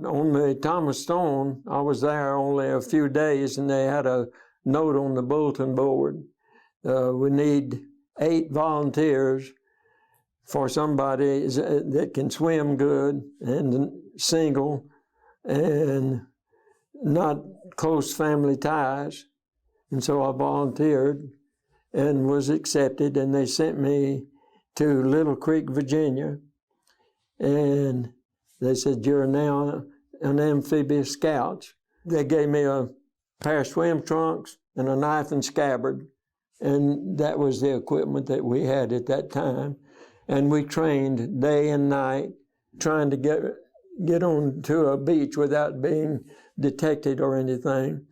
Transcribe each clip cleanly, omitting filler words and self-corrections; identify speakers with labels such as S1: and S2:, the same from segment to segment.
S1: On the Thomas Stone, I was there only a few days, and they had a note on the bulletin board. We need 8 volunteers for somebody that can swim good and single and not close family ties. And so I volunteered and was accepted, and they sent me to Little Creek, Virginia. And they said, "You're now an amphibious scout." They gave me a pair of swim trunks and a knife and scabbard, and that was the equipment that we had at that time. And we trained day and night, trying to get onto a beach without being detected or anything.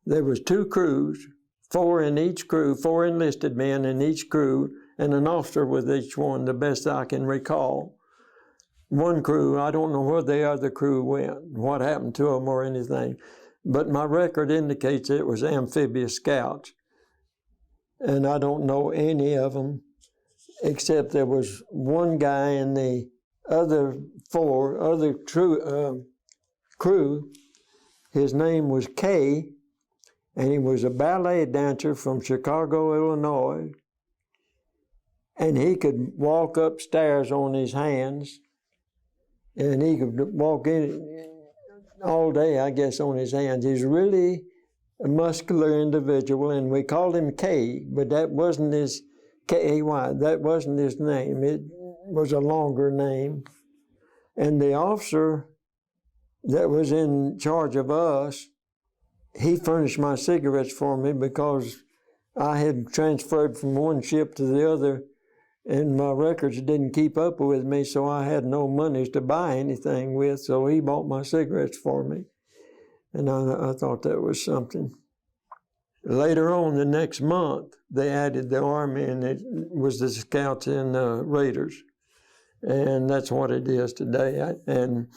S1: There was 2 crews, 4 in each crew, 4 enlisted men in each crew, and an officer with each one, the best I can recall. One crew, I don't know where the other crew went, what happened to them or anything, but my record indicates it was amphibious scouts. And I don't know any of them, except there was one guy in the other 4 other crew. His name was Kay, and he was a ballet dancer from Chicago, Illinois. And he could walk upstairs on his hands, and he could walk in all day, I guess, on his hands. He's really a muscular individual, and we called him K, but that wasn't his K-A-Y, that wasn't his name. It was a longer name. And the officer that was in charge of us, he furnished my cigarettes for me because I had transferred from one ship to the other, and my records didn't keep up with me, so I had no monies to buy anything with, so he bought my cigarettes for me. And I thought that was something. Later on, the next month, they added the Army, and it was the Scouts and Raiders. And that's what it is today. And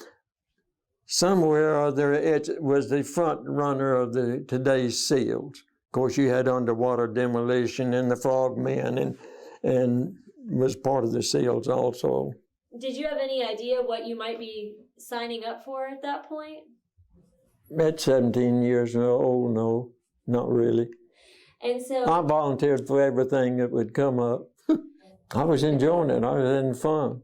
S1: somewhere or other, it was the front runner of today's SEALs. Of course, you had underwater demolition and the frogmen, and was part of the SEALs also.
S2: Did you have any idea what you might be signing up for at that point?
S1: At 17 years old, no, not really.
S2: And so
S1: I volunteered for everything that would come up. I was enjoying it. I was having fun.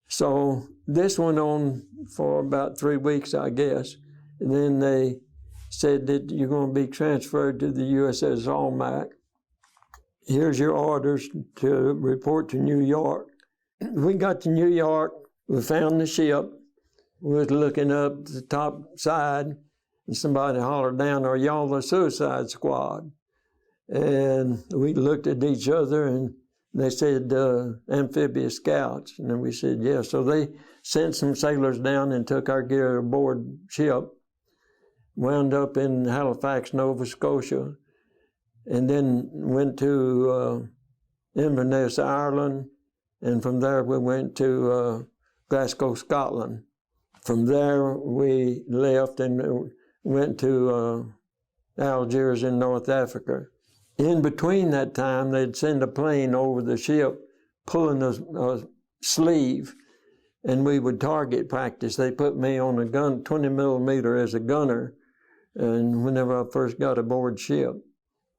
S1: So this went on for about 3 weeks, I guess. And then they said that you're going to be transferred to the USS Almaack. Here's your orders to report to New York. We got to New York. We found the ship. We was looking up the top side, and somebody hollered down, "Are y'all the Suicide Squad?" And we looked at each other, and they said, "Amphibious Scouts." And then we said, "Yeah." So they sent some sailors down and took our gear aboard ship, wound up in Halifax, Nova Scotia, and then went to Inverness, Ireland, and from there we went to Glasgow, Scotland. From there we left and went to Algiers in North Africa. In between that time, they'd send a plane over the ship pulling a sleeve, and we would target practice. They put me on a gun, 20 millimeter as a gunner, and whenever I first got aboard ship.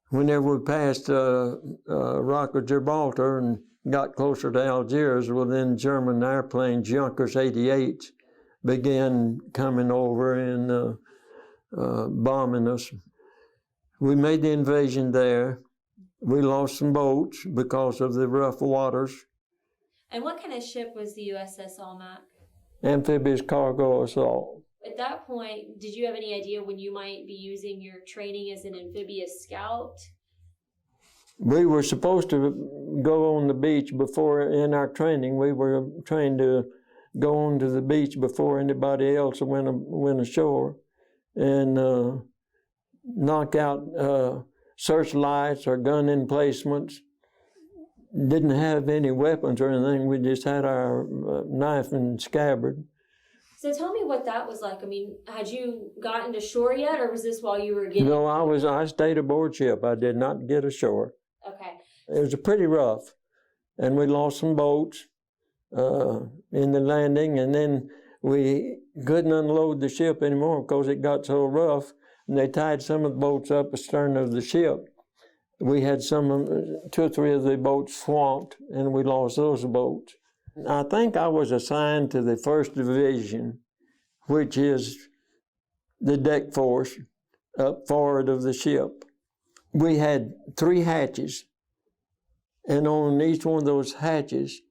S1: Whenever we passed Rock of Gibraltar and got closer to Algiers, well, then German airplanes, Junkers 88s, began coming over and bombing us. We made the invasion there. We lost some boats because of the rough waters.
S2: And what kind of ship was the USS Almaack?
S1: Amphibious cargo assault.
S2: At that point, did you have any idea when you might be using your training as an amphibious scout?
S1: We were supposed to go on the beach before, in our training, we were trained to go onto the beach before anybody else went ashore and knock out searchlights or gun emplacements. Didn't have any weapons or anything. We just had our knife and scabbard.
S2: So tell me what that was like. I mean, had you gotten to shore yet, or was this while you were getting?
S1: No, I stayed aboard ship. I did not get ashore.
S2: Okay.
S1: It was pretty rough, and we lost some boats in the landing, and then we couldn't unload the ship anymore because it got so rough, and they tied some of the boats up astern of the ship. We had two or three of the boats swamped, and we lost those boats. I think I was assigned to the 1st Division, which is the deck force up forward of the ship. We had 3 hatches, and on each one of those hatches,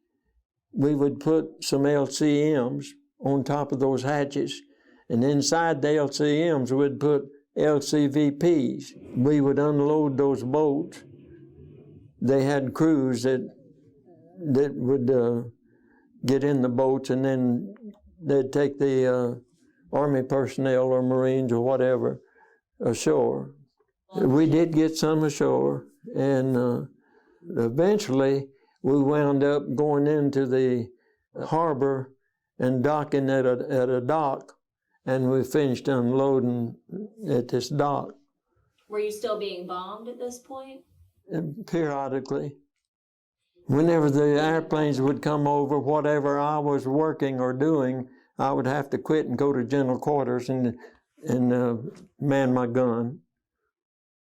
S1: we would put some LCMs on top of those hatches, and inside the LCMs, we'd put LCVPs. We would unload those boats. They had crews that would get in the boats, and then they'd take the Army personnel or Marines or whatever ashore. We did get some ashore, and eventually we wound up going into the harbor and docking at a dock, and we finished unloading at this dock.
S2: Were you still being bombed at this point?
S1: Periodically. Whenever the airplanes would come over, whatever I was working or doing, I would have to quit and go to general quarters and man my gun.